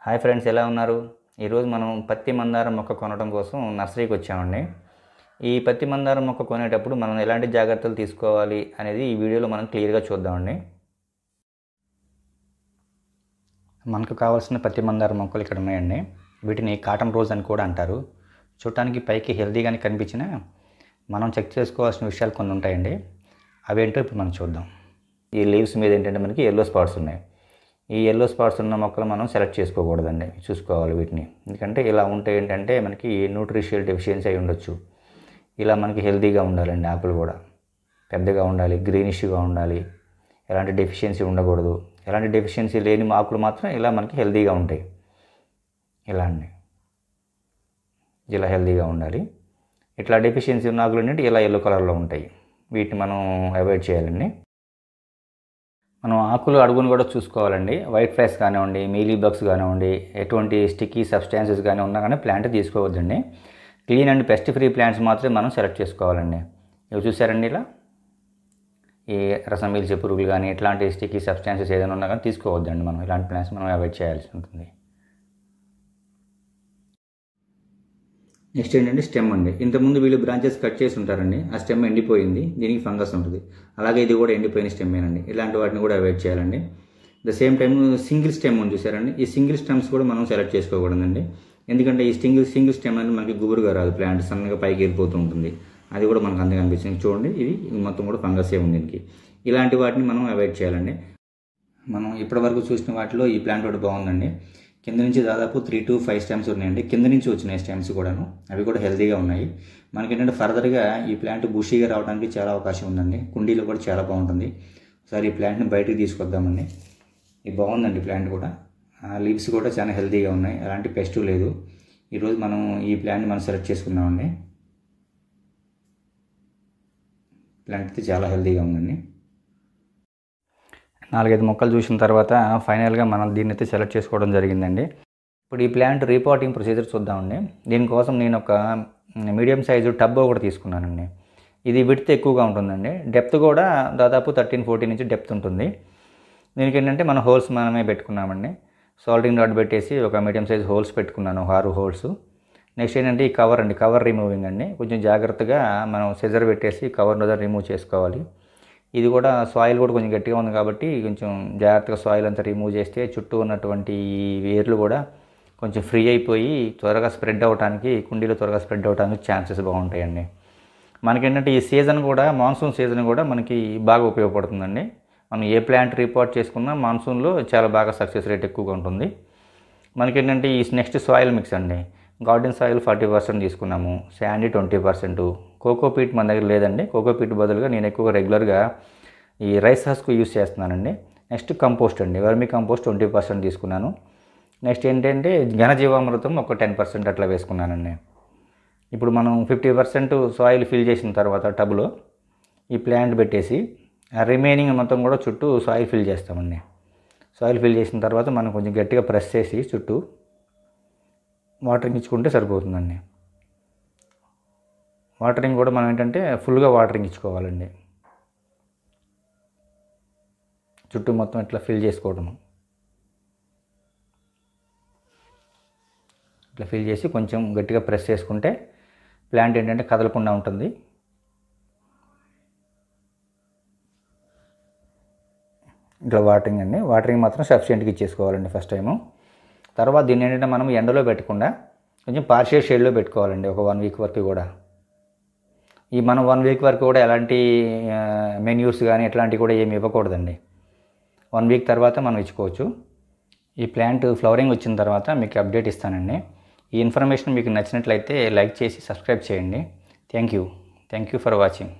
Hi friends, ఎలా ఉన్నారు? ఈరోజు మనం పత్తి మందారం మొక్క కొనడం కోసం నర్సరీకి వచ్చామండి. ఈ పత్తి మందారం మొక్క కొనేటప్పుడు మనం ఎలాంటి జాగ్రత్తలు తీసుకోవాలి అనేది ఈ వీడియోలో మనం క్లియర్గా చూద్దామండి. మనకు కావాల్సిన పత్తి మందారం మొక్కలు ఇక్కడ ఉన్నాయండి. వీటిని కాటన్ రోజ్ అని కూడా అంటారు. చూడటానికి పైకి హెల్తీగానే కనిపించినా మనం చెక్ చేసుకోవాల్సిన విషయాలు కొన్ని ఉంటాయండి. అవేంటో ఇప్పుడు మనం చూద్దాం. ఈ లీవ్స్ మీద ఏంటంటే మనకి ఎల్లో స్పాట్స్ ఉన్నాయి. ఈ ఎల్లో స్పాట్స్ ఉన్న మొక్కలు మనం సెలెక్ట్ చేసుకోకూడదండి, చూసుకోవాలి వీటిని. ఎందుకంటే ఇలా ఉంటే ఏంటంటే మనకి న్యూట్రిషియల్ డెఫిషియన్సీ అయి ఉండొచ్చు. ఇలా మనకి హెల్తీగా ఉండాలండి, ఆకులు కూడా పెద్దగా ఉండాలి, గ్రీనిష్గా ఉండాలి, ఎలాంటి డెఫిషియన్సీ ఉండకూడదు. ఎలాంటి డెఫిషియన్సీ లేని ఆకులు మాత్రం ఇలా మనకి హెల్తీగా ఉంటాయి. ఇలా అండి, ఇలా హెల్తీగా ఉండాలి. ఇట్లా డెఫిషియన్సీ ఉన్న ఆకులు ఏంటంటే ఇలా ఎల్లో కలర్లో ఉంటాయి. వీటిని మనం అవాయిడ్ చేయాలండి. మనం ఆకులు అడుగును కూడా చూసుకోవాలండి. వైట్ ఫ్లైస్ కానివ్వండి, మీలీ బగ్స్ కానివ్వండి, ఎటువంటి స్టిక్కీ సబ్స్టాన్సెస్ కానీ ఉన్నా కానీ ప్లాంట్ తీసుకోవద్దండి. Clean and pest free plants మాత్రమే మనం సెలెక్ట్ చేసుకోవాలండి. ఇవి చూసారండి, ఇలా ఈ రసం పీల్చే పురుగులు కానీ ఇట్లాంటి స్టిక్కీ సబ్స్టాన్సెస్ ఏదైనా ఉన్నా కానీ తీసుకోవద్దండి. మనం ఇలాంటి ప్లాంట్స్ మనం అవాయిడ్ చేయాల్సి ఉంటుంది. నెక్స్ట్ ఏంటంటే స్టెమ్ అండి. ఇంతకుముందు వీళ్ళు బ్రాంచెస్ కట్ చేసి ఉంటారండి. ఆ స్టెమ్ ఎండిపోయింది, దీనికి ఫంగస్ ఉంటుంది. అలాగే ఇది కూడా ఎండిపోయిన స్టెమ్మేనండి. ఇలాంటి వాటిని కూడా అవాయిడ్ చేయాలండి. The same time single stem ఉంది చూసారండి. ఈ సింగిల్ స్టెమ్స్ కూడా మనం సెలెక్ట్ చేసుకోకూడదండి. ఎందుకంటే ఈ సింగిల్ స్టెమ్ అనేది మనకి గుబురుగా రాదు, ప్లాంట్ సన్నగా పైకి వెళ్ళిపోతూ ఉంటుంది. అది కూడా మనకు అంతగా అనిపిస్తుంది. చూడండి, ఇది మొత్తం కూడా ఫంగసే ఉంది దీనికి. ఇలాంటి వాటిని మనం అవాయిడ్ చేయాలండి. మనం ఇప్పటివరకు చూసిన వాటిలో ఈ ప్లాంట్ ఒకటి బాగుందండి. కింద నుంచి దాదాపు 3 to 5 స్టెమ్స్ ఉన్నాయండి. కింద నుంచి వచ్చినాయి స్టెమ్స్ కూడాను. అవి కూడా హెల్తీగా ఉన్నాయి. మనకి ఏంటంటే ఫర్దర్గా ఈ ప్లాంట్ బుషీగా రావడానికి చాలా అవకాశం ఉందండి. కుండీలో కూడా చాలా బాగుంటుంది. ఒకసారి ఈ ప్లాంట్ని బయటికి తీసుకొద్దామండి. ఇది బాగుందండి ప్లాంట్ కూడా. లీవ్స్ కూడా చాలా హెల్తీగా ఉన్నాయి, ఎలాంటి పెస్ట్ లేదు. ఈరోజు మనం ఈ ప్లాంట్ని మనం సెలెక్ట్ చేసుకున్నామండి. ప్లాంట్ అయితే చాలా హెల్తీగా ఉందండి. 4-5 మొక్కలు చూసిన తర్వాత ఫైనల్గా మనం దీన్ని అయితే సెలెక్ట్ చేసుకోవడం జరిగిందండి. ఇప్పుడు ఈ ప్లాంట్ రీపాటింగ్ ప్రొసీజర్ చూద్దామండి. దీనికోసం నేను ఒక మీడియం సైజు టబ్ ఒకటి తీసుకున్నానండి. ఇది విడ్త్ ఎక్కువగా ఉంటుందండి. డెప్త్ కూడా దాదాపు 13-14 ఇంచ్ డెప్త్ ఉంటుంది. దీనికి ఏంటంటే మనం హోల్స్ మనమే పెట్టుకున్నామండి. సాల్టింగ్ రాడ్ పెట్టేసి ఒక మీడియం సైజ్ హోల్స్ పెట్టుకున్నాను, 6 హోల్స్. నెక్స్ట్ ఏంటంటే ఈ కవర్ అండి, కవర్ రిమూవింగ్ అండి. కొంచెం జాగ్రత్తగా మనం సిజర్ పెట్టేసి కవర్ను రిమూవ్ చేసుకోవాలి. ఇది కూడా సాయిల్ కూడా కొంచెం గట్టిగా ఉంది కాబట్టి కొంచెం జాగ్రత్తగా సాయిల్ అంతా రిమూవ్ చేస్తే చుట్టూ ఉన్నటువంటి వేర్లు కూడా కొంచెం ఫ్రీ అయిపోయి త్వరగా స్ప్రెడ్ అవ్వడానికి, కుండీలో త్వరగా స్ప్రెడ్ అవ్వడానికి ఛాన్సెస్ బాగుంటాయండి. మనకేంటంటే ఈ సీజన్ కూడా, మాన్సూన్ సీజన్ కూడా మనకి బాగా ఉపయోగపడుతుందండి. మనం ఏ ప్లాంట్ రిపోర్ట్ చేసుకున్నా మాన్సూన్లో చాలా బాగా సక్సెస్ రేట్ ఎక్కువగా ఉంటుంది. మనకేంటంటే ఈ నెక్స్ట్ సాయిల్ మిక్స్ అండి. గార్డెన్ సాయిల్ 40% తీసుకున్నాము, శాండీ 20%. కోకోపీట్ మన దగ్గర లేదండి. కోకోపీట్ బదులుగా నేను ఎక్కువగా రెగ్యులర్గా ఈ రైస్ హస్క్ యూస్ చేస్తున్నానండి. నెక్స్ట్ కంపోస్ట్ అండి, వర్మీ కంపోస్ట్ 20% తీసుకున్నాను. నెక్స్ట్ ఏంటంటే ఘనజీవామృతం ఒక 10% అట్లా వేసుకున్నానండి. ఇప్పుడు మనం 50% సాయిల్ ఫిల్ చేసిన తర్వాత టబ్లో ఈ ప్లాంట్ పెట్టేసి ఆ రిమైనింగ్ మొత్తం కూడా చుట్టూ సాయిల్ ఫిల్ చేస్తామండి. సాయిల్ ఫిల్ చేసిన తర్వాత మనం కొంచెం గట్టిగా ప్రెస్ చేసి చుట్టూ వాటరింగ్ ఇచ్చుకుంటే సరిపోతుందండి. వాటరింగ్ కూడా మనం ఏంటంటే ఫుల్గా వాటరింగ్ ఇచ్చుకోవాలండి. చుట్టూ మొత్తం ఇట్లా ఫిల్ చేసుకోవడము. ఇట్లా ఫిల్ చేసి కొంచెం గట్టిగా ప్రెస్ చేసుకుంటే ప్లాంట్ ఏంటంటే కదలకుండా ఉంటుంది. ఇట్లా వాటరింగ్ అండి. వాటరింగ్ మాత్రం సఫిషియెంట్గా ఇచ్చేసుకోవాలండి ఫస్ట్ టైము. తర్వాత దీన్ని ఏంటంటే మనం ఎండలో పెట్టకుండా కొంచెం పార్షియల్ షేడ్లో పెట్టుకోవాలండి ఒక 1 వీక్ వరకు కూడా. ఈ మనం 1 వీక్ వరకు కూడా ఎలాంటి మెన్యూర్స్ కానీ ఎట్లాంటివి కూడా ఏమి ఇవ్వకూడదండి. 1 వీక్ తర్వాత మనం ఇచ్చుకోవచ్చు. ఈ ప్లాంట్ ఫ్లవరింగ్ వచ్చిన తర్వాత మీకు అప్డేట్ ఇస్తానండి. ఈ ఇన్ఫర్మేషన్ మీకు నచ్చినట్లయితే లైక్ చేసి సబ్స్క్రైబ్ చేయండి. Thank you for watching.